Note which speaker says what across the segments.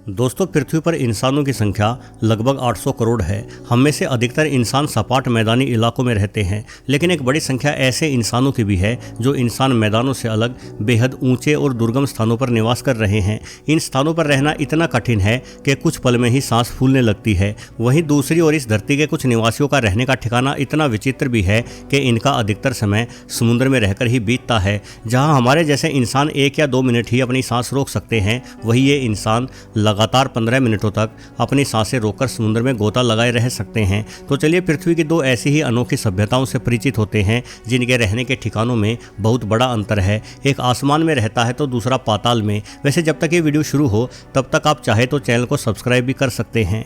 Speaker 1: दोस्तों, पृथ्वी पर इंसानों की संख्या लगभग 800 करोड़ है। हम में से अधिकतर इंसान सपाट मैदानी इलाकों में रहते हैं, लेकिन एक बड़ी संख्या ऐसे इंसानों की भी है जो इंसान मैदानों से अलग बेहद ऊंचे और दुर्गम स्थानों पर निवास कर रहे हैं। इन स्थानों पर रहना इतना कठिन है कि कुछ पल में ही सांस फूलने लगती है। वहीं दूसरी ओर इस धरती के कुछ निवासियों का रहने का ठिकाना इतना विचित्र भी है कि इनका अधिकतर समय समुद्र में रहकर ही बीतता है। जहां हमारे जैसे इंसान 1 या 2 मिनट ही अपनी सांस रोक सकते हैं, वही ये इंसान लगातार 15 मिनटों तक अपनी सांसें रोककर समुद्र में गोता लगाए रह सकते हैं। तो चलिए पृथ्वी की 2 ऐसी ही अनोखी सभ्यताओं से परिचित होते हैं जिनके रहने के ठिकानों में बहुत बड़ा अंतर है। एक आसमान में रहता है तो दूसरा पाताल में। वैसे जब तक ये वीडियो शुरू हो तब तक आप चाहे तो चैनल को सब्सक्राइब भी कर सकते हैं।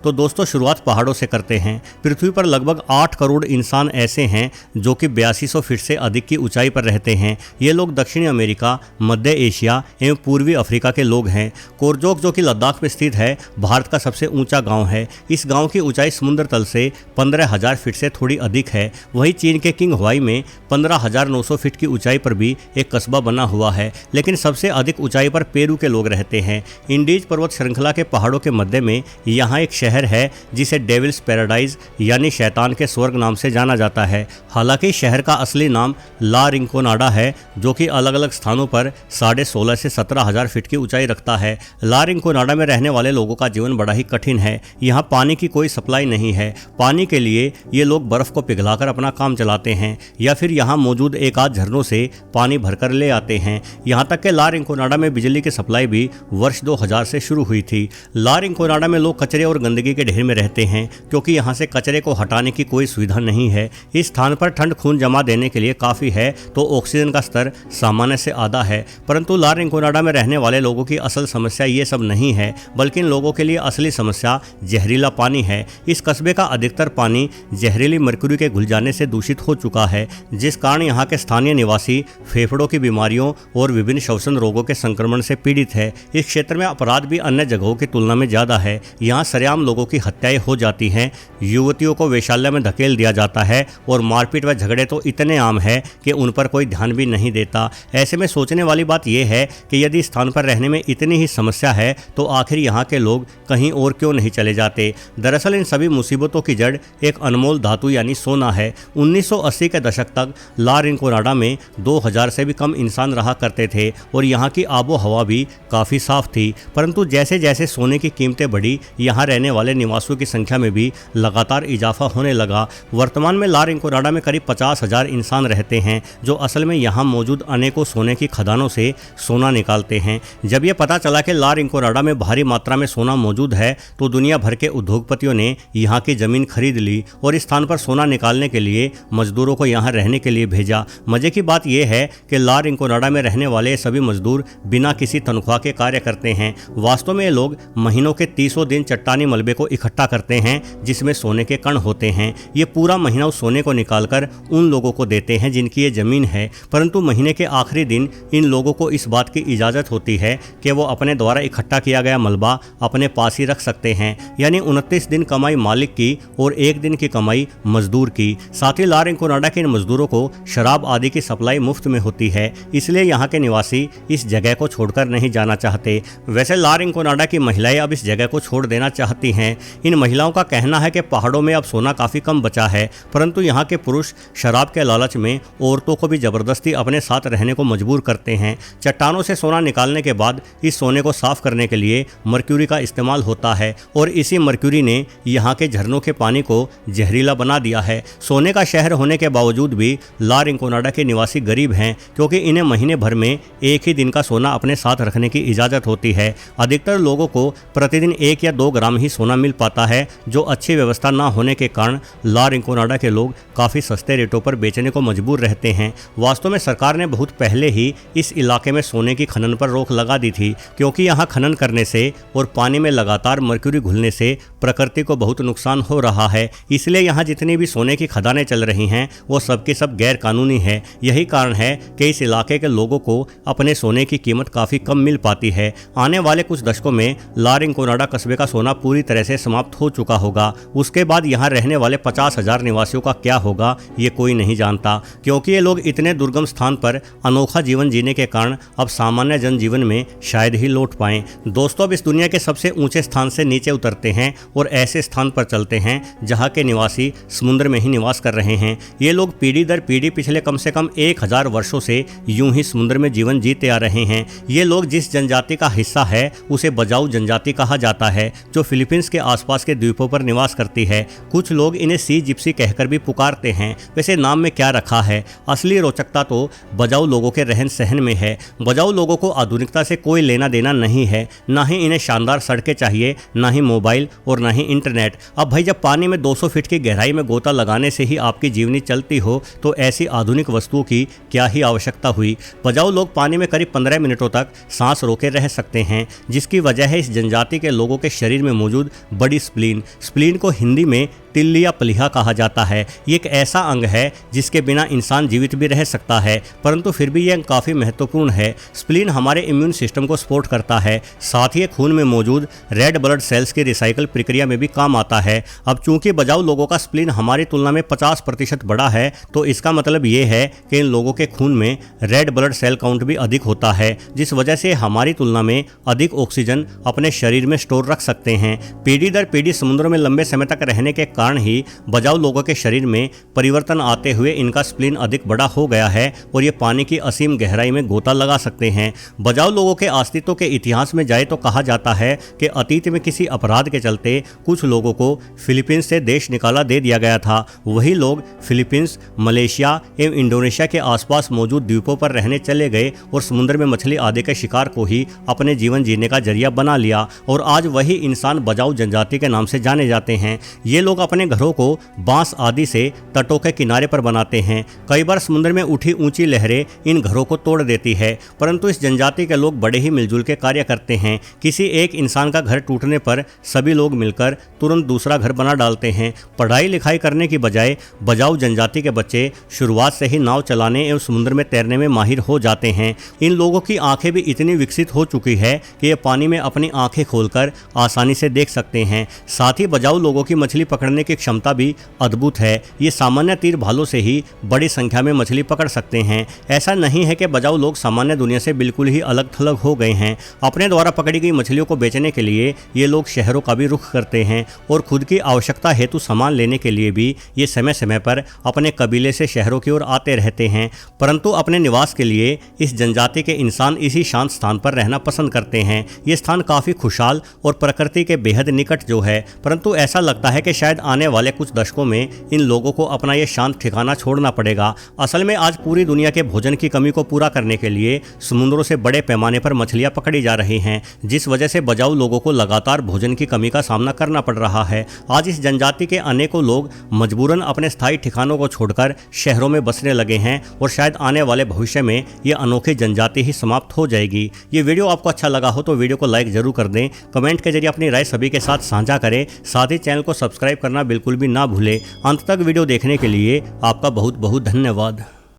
Speaker 1: तो दोस्तों, शुरुआत पहाड़ों से करते हैं। पृथ्वी पर लगभग 8 करोड़ इंसान ऐसे हैं जो कि 8200 फीट से अधिक की ऊंचाई पर रहते हैं। ये लोग दक्षिणी अमेरिका, मध्य एशिया एवं पूर्वी अफ्रीका के लोग हैं। कोरजोक, जो कि लद्दाख में स्थित है, भारत का सबसे ऊंचा गांव है। इस गांव की ऊंचाई समुद्र तल से 15,000 फीट से थोड़ी अधिक है। वहीं चीन के किंग हवाई में 15,900 फीट की ऊंचाई पर भी एक कस्बा बना हुआ है, लेकिन सबसे अधिक ऊंचाई पर पेरू के लोग रहते हैं। इंडीज पर्वत श्रृंखला के पहाड़ों के मध्य में यहाँ एक शहर है जिसे डेविल्स पैराडाइज यानी शैतान के स्वर्ग नाम से जाना जाता है। हालांकि शहर का असली नाम ला रिंकोनाडा है, जो कि अलग अलग स्थानों पर 16.5 से 17,000 फीट की ऊंचाई रखता है। ला रिंकोनाडा में रहने वाले लोगों का जीवन बड़ा ही कठिन है। यहाँ पानी की कोई सप्लाई नहीं है। पानी के लिए ये लोग बर्फ को पिघलाकर अपना काम चलाते हैं या फिर यहाँ मौजूद एक आध झरनों से पानी भरकर ले आते हैं। यहाँ तक कि ला रिंकोनाडा में बिजली की सप्लाई भी वर्ष 2000 से शुरू हुई थी। ला रिंकोनाडा में लोग कचरे और गंदगी के ढेर में रहते हैं क्योंकि यहाँ से कचरे को हटाने की कोई सुविधा नहीं है। इस स्थान पर ठंड खून जमा देने के लिए काफ़ी है तो ऑक्सीजन का स्तर सामान्य से आधा है। परंतु ला रिंकोनाडा में रहने वाले लोगों की असल समस्या ये सब नहीं है, बल्कि इन लोगों के लिए असली समस्या जहरीला पानी है। इस कस्बे का अधिकतर पानी जहरीली मरकरी के घुल जाने से दूषित हो चुका है, जिस कारण यहाँ के स्थानीय निवासी फेफड़ों की बीमारियों और विभिन्न श्वसन रोगों के संक्रमण से पीड़ित है। इस क्षेत्र में अपराध भी अन्य जगहों की तुलना में ज़्यादा है। यहाँ सरेआम लोगों की हत्याएं हो जाती हैं, युवतियों को वेश्यालय में धकेल दिया जाता है और मारपीट व झगड़े तो इतने आम है कि उन पर कोई ध्यान भी नहीं देता। ऐसे में सोचने वाली बात यह है कि यदि स्थान पर रहने में इतनी ही समस्या है तो आखिर यहाँ के लोग कहीं और क्यों नहीं चले जाते। दरअसल इन सभी मुसीबतों की जड़ एक अनमोल धातु यानी सोना है। 1980 के दशक तक ला रिंकोनाडा में 2000 से भी कम इंसान रहा करते थे और यहाँ की आबो हवा भी काफ़ी साफ थी। परंतु जैसे जैसे सोने की कीमतें बढ़ी, यहाँ रहने वाले निवासियों की संख्या में भी लगातार इजाफा होने लगा। वर्तमान में ला रिंकोनाडा में करीब 50,000 इंसान रहते हैं जो असल में यहाँ मौजूद अनेकों सोने की खदानों से सोना निकालते हैं। जब यह पता चला कि ला रिंकोनाडा में भारी मात्रा में सोना मौजूद है तो दुनिया भर के उद्योगपतियों ने यहाँ की जमीन खरीद ली और इस स्थान पर सोना निकालने के लिए मजदूरों को यहाँ रहने के लिए भेजा। मजे की बात यह है कि ला रिंकोनाडा में रहने वाले सभी मजदूर बिना किसी तनख्वाह के कार्य करते हैं। वास्तव में ये लोग महीनों के 30 दिन चट्टानी मलबे को इकट्ठा करते हैं जिसमें सोने के कण होते हैं। ये पूरा महीना उस सोने को निकालकर उन लोगों को देते हैं जिनकी ये जमीन है। परंतु महीने के आखिरी दिन इन लोगों को इस बात की इजाज़त होती है कि वो अपने द्वारा इकट्ठा किया गया मलबा अपने पास ही रख सकते हैं। यानी 29 दिन कमाई मालिक की और 1 दिन की कमाई मजदूर की। साथ ही ला रिंकोनाडा के इन मजदूरों को शराब आदि की सप्लाई मुफ्त में होती है, इसलिए यहाँ के निवासी इस जगह को छोड़कर नहीं जाना चाहते। वैसे ला रिंकोनाडा की महिलाएं अब इस जगह को छोड़ देना चाहती हैं। इन महिलाओं का कहना है कि पहाड़ों में अब सोना काफ़ी कम बचा है, परंतु यहाँ के पुरुष शराब के लालच में औरतों को भी ज़बरदस्ती अपने साथ रहने को मजबूर करते हैं। चट्टानों से सोना निकालने के बाद इस सोने को साफ करने के लिए मर्क्यूरी का इस्तेमाल होता है और इसी मर्क्यूरी ने यहाँ के झरनों के पानी को जहरीला बना दिया है। सोने का शहर होने के बावजूद भी ला रिंकोनाडा के निवासी गरीब हैं क्योंकि इन्हें महीने भर में 1 ही दिन का सोना अपने साथ रखने की इजाज़त होती है। अधिकतर लोगों को प्रतिदिन 1 या 2 ग्राम ही सोना मिल पाता है, जो अच्छी व्यवस्था ना होने के कारण ला रिंकोनाडा के लोग काफ़ी सस्ते रेटों पर बेचने को मजबूर रहते हैं। वास्तव में सरकार ने बहुत पहले ही इस इलाके में सोने की खनन पर रोक लगा दी थी क्योंकि यहाँ खनन करने से और पानी में लगातार मर्क्यूरी घुलने से प्रकृति को बहुत नुकसान हो रहा है। इसलिए यहाँ जितनी भी सोने की खदानें चल रही हैं वो सबकी सब गैर कानूनी है। यही कारण है कि इस इलाके के लोगों को अपने सोने की कीमत काफ़ी कम मिल पाती है। आने वाले कुछ दशकों में ला रिंकोनाडा कस्बे का सोना पूरी तरह से समाप्त हो चुका होगा। उसके बाद यहाँ रहने वाले 50,000 निवासियों का क्या होगा ये कोई नहीं जानता, क्योंकि ये लोग इतने दुर्गम स्थान पर अनोखा जीवन जीने के कारण अब सामान्य जनजीवन में शायद ही लौट पाएं। दोस्तों, अब इस दुनिया के सबसे ऊंचे स्थान से नीचे उतरते हैं और ऐसे स्थान पर चलते हैं जहाँ के निवासी समुद्र में ही निवास कर रहे हैं। ये लोग पीढ़ी दर पीढ़ी पिछले कम से कम 1000 वर्षों से यूं ही समुद्र में जीवन जीते आ रहे हैं। ये लोग जिस जनजाति का हिस्सा है उसे बजाऊ जनजाति कहा जाता है, जो फिलीपींस के आसपास के द्वीपों पर निवास करती है। कुछ लोग इन्हें सी जिप्सी कहकर भी पुकारते हैं। वैसे नाम में क्या रखा है, असली रोचकता तो बजाऊ लोगों के रहन सहन में है। बजाऊ लोगों को आधुनिकता से कोई लेना देना नहीं है, ना ही इन्हें शानदार सड़कें चाहिए, ना ही मोबाइल और ना ही इंटरनेट। अब भाई, जब पानी में 200 फीट की गहराई में गोता लगाने से ही आपकी जीवनी चलती हो तो ऐसी आधुनिक वस्तुओं की क्या ही आवश्यकता हुई। बजाऊ लोग पानी में करीब 15 मिनटों तक सांस रोके रह सकते हैं, जिसकी वजह है इस जनजाति के लोगों के शरीर में मौजूद बड़ी स्प्लीन। स्प्लीन को हिंदी में तिल्ली या प्लीहा कहा जाता है। ये एक ऐसा अंग है जिसके बिना इंसान जीवित भी रह सकता है, परंतु फिर भी यह काफ़ी महत्वपूर्ण है। स्प्लीन हमारे इम्यून सिस्टम को सपोर्ट करता है, साथ ही खून में मौजूद रेड ब्लड सेल्स की रिसाइकल प्रक्रिया में भी काम आता है। अब चूंकि बजाऊ लोगों का स्प्लीन हमारी तुलना में 50% बड़ा है, तो इसका मतलब ये है कि इन लोगों के खून में रेड ब्लड सेल काउंट भी अधिक होता है, जिस वजह से हमारी तुलना में अधिक ऑक्सीजन अपने शरीर में स्टोर रख सकते हैं। पीढ़ी दर पीढ़ी समुद्र में लंबे समय तक रहने के कारण ही बजाऊ लोगों के शरीर में परिवर्तन आते हुए इनका स्प्लीन अधिक बड़ा हो गया है और ये पानी की असीम गहराई में गोता लगा सकते हैं। बजाऊ लोगों के अस्तित्व के इतिहास में जाए तो कहा जाता है कि अतीत में किसी अपराध के चलते कुछ लोगों को फिलीपींस से देश निकाला दे दिया गया था। वही लोग फिलीपींस, मलेशिया एवं इंडोनेशिया के आसपास मौजूद द्वीपों पर रहने चले गए और समुद्र में मछली आदि के शिकार को ही अपने जीवन जीने का जरिया बना लिया और आज वही इंसान बजाऊ जनजाति के नाम से जाने जाते हैं। ये लोग अपने घरों को बांस आदि से तटों के किनारे पर बनाते हैं। कई बार समुद्र में उठी ऊंची लहरें इन घरों को तोड़ देती है, परंतु इस जनजाति के लोग बड़े ही मिलजुल के कार्य करते हैं। किसी एक इंसान का घर टूटने पर सभी लोग मिलकर तुरंत दूसरा घर बना डालते हैं। पढ़ाई लिखाई करने की बजाय बजाऊ जनजाति के बच्चे शुरुआत से ही नाव चलाने एवं समुद्र में तैरने में माहिर हो जाते हैं। इन लोगों की आंखें भी इतनी विकसित हो चुकी है कि ये पानी में अपनी आंखें खोलकर आसानी से देख सकते हैं। साथ ही बजाऊ लोगों की मछली पकड़ने की क्षमता भी अद्भुत है। ये सामान्य तीर भालों से ही बड़ी संख्या में मछली पकड़ सकते हैं। ऐसा नहीं है कि बजाऊ लोग सामान्य दुनिया से बिल्कुल ही अलग थलग हो गए हैं। अपने द्वारा पकड़ी गई मछलियों को बेचने के लिए ये लोग शहरों का भी रुख करते हैं और खुद की आवश्यकता हेतु सामान लेने के लिए भी ये समय समय पर अपने कबीले से शहरों की ओर आते रहते हैं। परंतु अपने निवास के लिए इस जनजाति के इंसान इसी शांत स्थान पर रहना पसंद करते हैं। ये स्थान काफ़ी खुशहाल और प्रकृति के बेहद निकट जो है, परंतु ऐसा लगता है कि शायद आने वाले कुछ दशकों में इन लोगों को अपना ये शांत ठिकाना छोड़ना पड़ेगा। असल में आज पूरी दुनिया के भोजन की कमी को पूरा करने के लिए समुद्रों से बड़े पैमाने पर मछलियां पकड़ी जा रही हैं, जिस वजह से बजाऊ लोगों को लगातार भोजन की कमी का सामना करना पड़ रहा है। आज इस जनजाति के अनेकों लोग मजबूरन अपने स्थायी ठिकानों को छोड़कर शहरों में बसने लगे हैं और शायद आने वाले भविष्य में ये अनोखी जनजाति ही समाप्त हो जाएगी। ये वीडियो आपको अच्छा लगा हो तो वीडियो को लाइक जरूर कर दें, कमेंट के जरिए अपनी राय सभी के साथ साझा करें, साथ ही चैनल को सब्सक्राइब करना बिल्कुल भी ना भूलें। अंत तक वीडियो देखने के लिए आपका बहुत बहुत धन्यवाद।